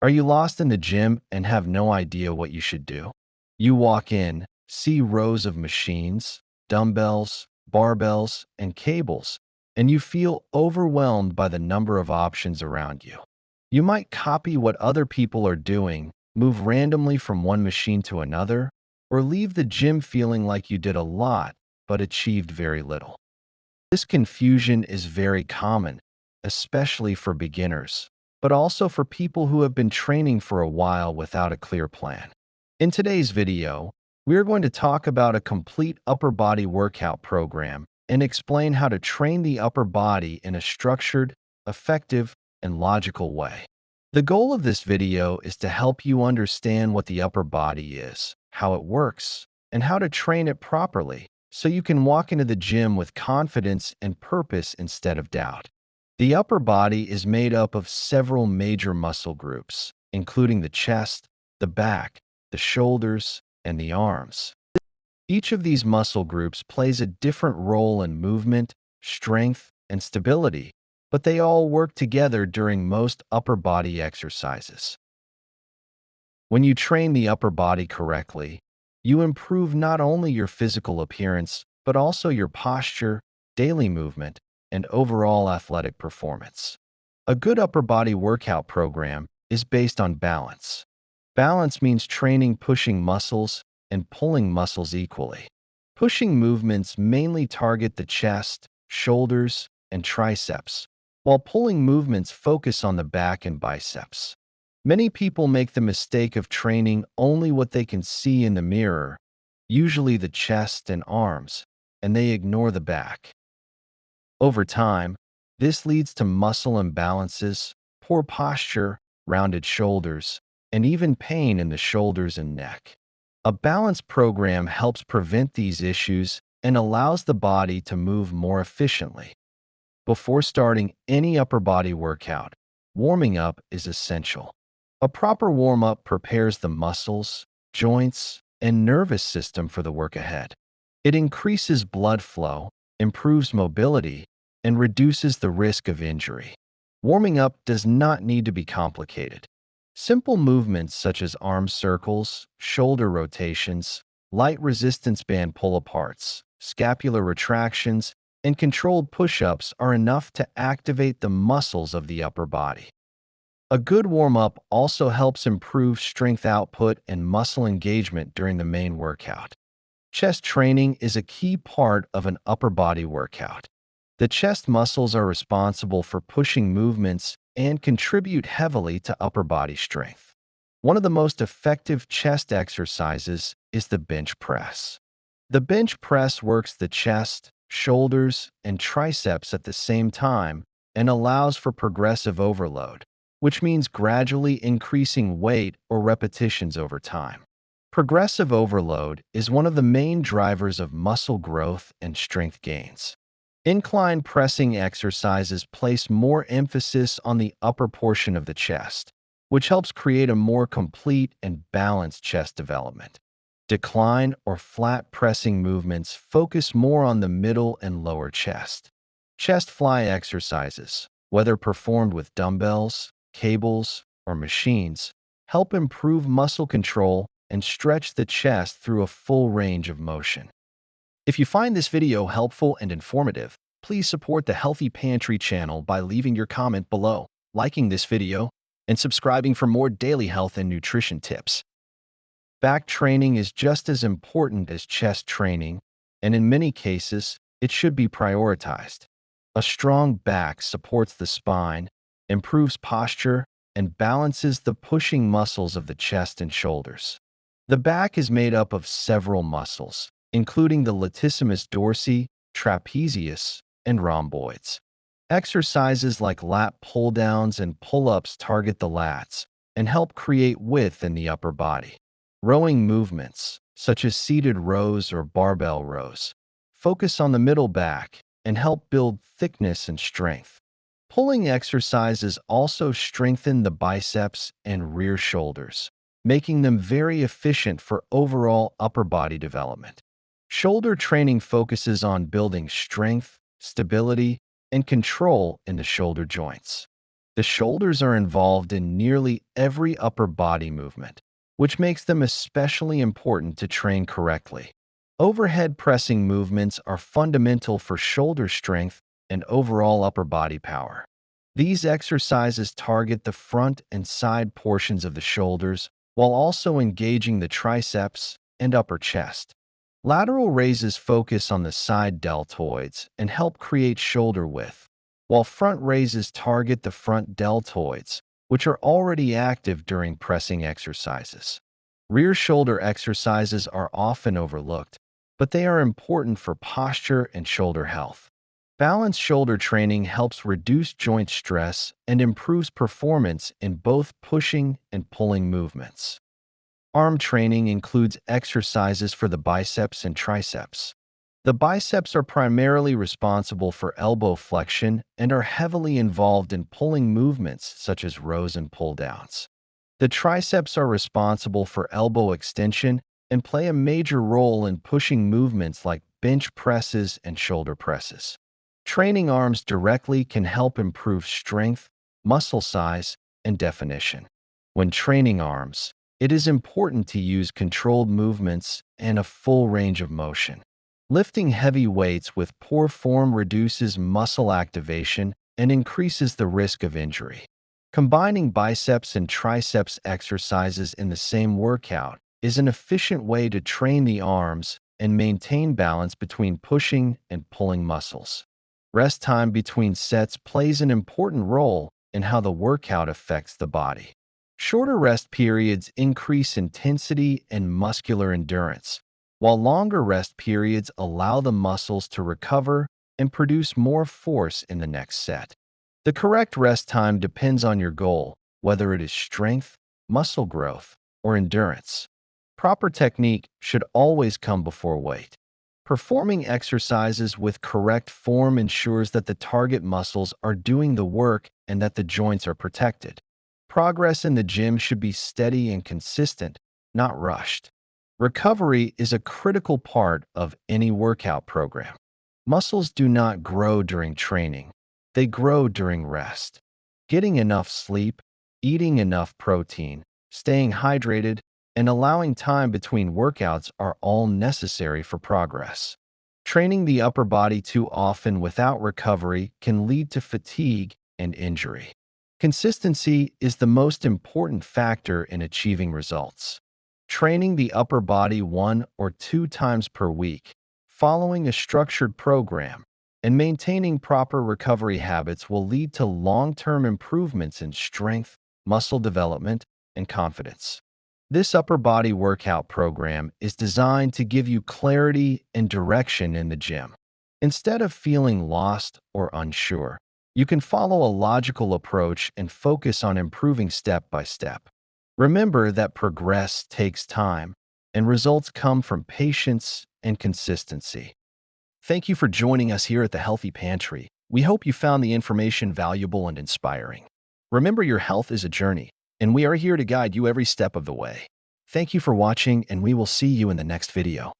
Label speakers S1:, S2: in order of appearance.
S1: Are you lost in the gym and have no idea what you should do? You walk in, see rows of machines, dumbbells, barbells, and cables, and you feel overwhelmed by the number of options around you. You might copy what other people are doing, move randomly from one machine to another, or leave the gym feeling like you did a lot but achieved very little. This confusion is very common, especially for beginners, but also for people who have been training for a while without a clear plan. In today's video, we're going to talk about a complete upper body workout program and explain how to train the upper body in a structured, effective, and logical way. The goal of this video is to help you understand what the upper body is, how it works, and how to train it properly so you can walk into the gym with confidence and purpose instead of doubt. The upper body is made up of several major muscle groups, including the chest, the back, the shoulders, and the arms. Each of these muscle groups plays a different role in movement, strength, and stability, but they all work together during most upper body exercises. When you train the upper body correctly, you improve not only your physical appearance, but also your posture, daily movement, and overall athletic performance. A good upper body workout program is based on balance. Balance means training pushing muscles and pulling muscles equally. Pushing movements mainly target the chest, shoulders, and triceps, while pulling movements focus on the back and biceps. Many people make the mistake of training only what they can see in the mirror, usually the chest and arms, and they ignore the back. Over time, this leads to muscle imbalances, poor posture, rounded shoulders, and even pain in the shoulders and neck. A balanced program helps prevent these issues and allows the body to move more efficiently. Before starting any upper body workout, warming up is essential. A proper warm-up prepares the muscles, joints, and nervous system for the work ahead. It increases blood flow, improves mobility, and reduces the risk of injury. Warming up does not need to be complicated. Simple movements such as arm circles, shoulder rotations, light resistance band pull-aparts, scapular retractions, and controlled push-ups are enough to activate the muscles of the upper body. A good warm-up also helps improve strength output and muscle engagement during the main workout. Chest training is a key part of an upper body workout. The chest muscles are responsible for pushing movements and contribute heavily to upper body strength. One of the most effective chest exercises is the bench press. The bench press works the chest, shoulders, and triceps at the same time and allows for progressive overload, which means gradually increasing weight or repetitions over time. Progressive overload is one of the main drivers of muscle growth and strength gains. Incline pressing exercises place more emphasis on the upper portion of the chest, which helps create a more complete and balanced chest development. Decline or flat pressing movements focus more on the middle and lower chest. Chest fly exercises, whether performed with dumbbells, cables, or machines, help improve muscle control and stretch the chest through a full range of motion. If you find this video helpful and informative, please support the Healthy Pantry channel by leaving your comment below, liking this video, and subscribing for more daily health and nutrition tips. Back training is just as important as chest training, and in many cases, it should be prioritized. A strong back supports the spine, improves posture, and balances the pushing muscles of the chest and shoulders. The back is made up of several muscles, including the latissimus dorsi, trapezius, and rhomboids. Exercises like lat pull-downs and pull-ups target the lats and help create width in the upper body. Rowing movements, such as seated rows or barbell rows, focus on the middle back and help build thickness and strength. Pulling exercises also strengthen the biceps and rear shoulders, making them very efficient for overall upper body development. Shoulder training focuses on building strength, stability, and control in the shoulder joints. The shoulders are involved in nearly every upper body movement, which makes them especially important to train correctly. Overhead pressing movements are fundamental for shoulder strength and overall upper body power. These exercises target the front and side portions of the shoulders while also engaging the triceps and upper chest. Lateral raises focus on the side deltoids and help create shoulder width, while front raises target the front deltoids, which are already active during pressing exercises. Rear shoulder exercises are often overlooked, but they are important for posture and shoulder health. Balanced shoulder training helps reduce joint stress and improves performance in both pushing and pulling movements. Arm training includes exercises for the biceps and triceps. The biceps are primarily responsible for elbow flexion and are heavily involved in pulling movements such as rows and pull-downs. The triceps are responsible for elbow extension and play a major role in pushing movements like bench presses and shoulder presses. Training arms directly can help improve strength, muscle size, and definition. When training arms, it is important to use controlled movements and a full range of motion. Lifting heavy weights with poor form reduces muscle activation and increases the risk of injury. Combining biceps and triceps exercises in the same workout is an efficient way to train the arms and maintain balance between pushing and pulling muscles. Rest time between sets plays an important role in how the workout affects the body. Shorter rest periods increase intensity and muscular endurance, while longer rest periods allow the muscles to recover and produce more force in the next set. The correct rest time depends on your goal, whether it is strength, muscle growth, or endurance. Proper technique should always come before weight. Performing exercises with correct form ensures that the target muscles are doing the work and that the joints are protected. Progress in the gym should be steady and consistent, not rushed. Recovery is a critical part of any workout program. Muscles do not grow during training. They grow during rest. Getting enough sleep, eating enough protein, staying hydrated, and allowing time between workouts are all necessary for progress. Training the upper body too often without recovery can lead to fatigue and injury. Consistency is the most important factor in achieving results. Training the upper body 1 or 2 times per week, following a structured program, and maintaining proper recovery habits will lead to long-term improvements in strength, muscle development, and confidence. This upper body workout program is designed to give you clarity and direction in the gym. Instead of feeling lost or unsure, you can follow a logical approach and focus on improving step by step. Remember that progress takes time, and results come from patience and consistency. Thank you for joining us here at the Healthy Pantry. We hope you found the information valuable and inspiring. Remember, your health is a journey, and we are here to guide you every step of the way. Thank you for watching, and we will see you in the next video.